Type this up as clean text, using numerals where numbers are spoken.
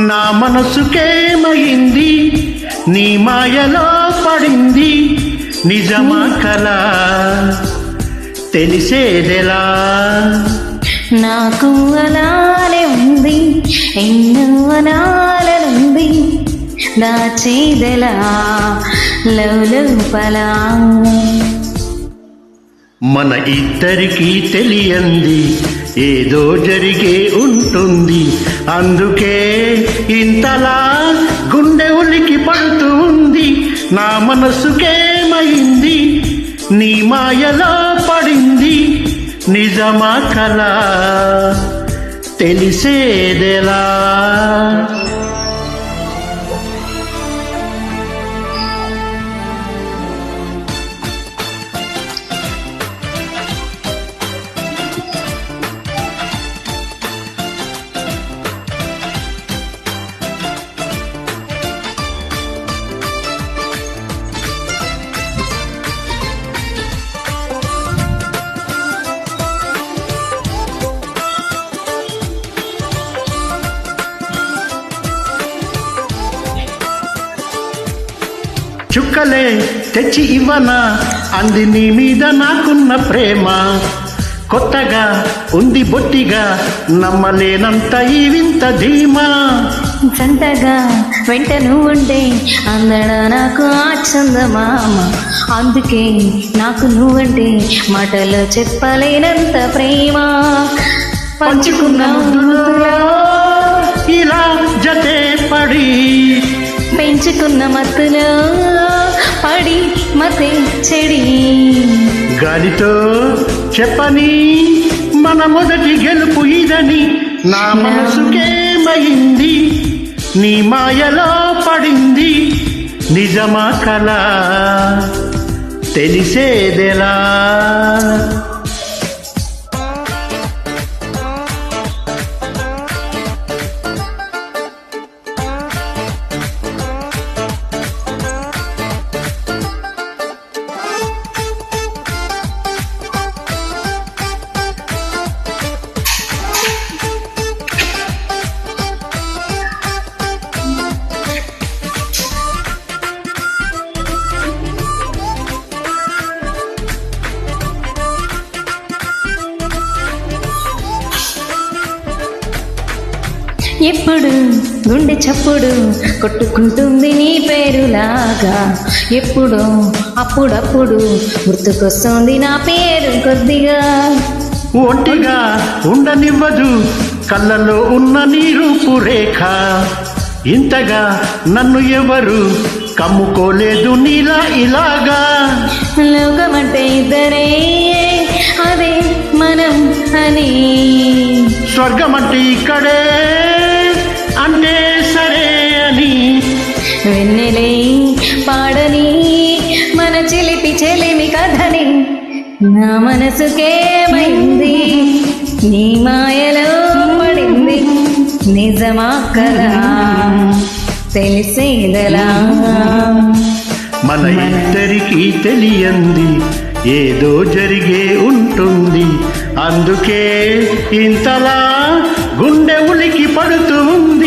నా మనసుకేమైంది, నీ మాయలో పడింది, నిజమా కల తెలిసేదెలా? నాకు అలానే ఉంది, ఎన్నో అనాలనుంది, దాచేదెలా లోపల. మన ఇద్దరికీ తెలియంది ఏదో జరిగే ఉంటుంది, అందుకే ఇంతలా గుండె ఉలికి పడుతూ ఉంది. నా మనసుకేమైంది, నీ మాయలో పడింది, నిజమా కల తెలిసేదెలా? చుక్కలే తెచ్చి ఇవ్వనా అంది నీ మీద నాకున్న ప్రేమ, కొత్తగా ఉంది బొట్టిగా నమ్మలేనంత ఈ వింత ధీమా. సంతగా వెంట నువ్వుండే అందడ నాకు ఆచందమామ, అందుకే నాకు నువ్వంటే మాటలో చెప్పలేనంత ప్రేమ. పంచుకున్న ముద్దులో ఇలా జతే పడి, పెంచుకున్న మత్తులో పడి మతే చెడి, గాలితో చెప్పని మన మొదటి గెలుపు ఇదని. నా మనసుకేమైంది, నీ మాయలో పడింది, నిజమా కల తెలిసేదెలా? ఎప్పుడు గుండె చప్పుడు కొట్టుకుంటుంది నీ పేరులాగా, ఎప్పుడో అప్పుడప్పుడు గుర్తుకొస్తుంది నా పేరు కొద్దిగా. ఒంటిగా ఉండనివ్వదు కళ్ళలో ఉన్న నీ రూపురేఖ, ఇంతగా నన్ను ఎవరు కమ్ముకోలేదు నీలా ఇలాగా. లోకమంటే ఇద్దరే అదే మనం అని, స్వర్గమంటే ఇక్కడే అంటే సరే అని. వెన్నెలే పాడని మన చిలిపి చెలిమి కథని, నా మనసుకేమైంది, నీ మాయలో పడింది, నిజమా కదా తెలిసేదెలా? మన ఇద్దరికీ తెలియంది ఏదో జరిగే ఉంటుంది, అందుకే ఇంతలా గుండె ఉలికి పడుతూ ఉంది.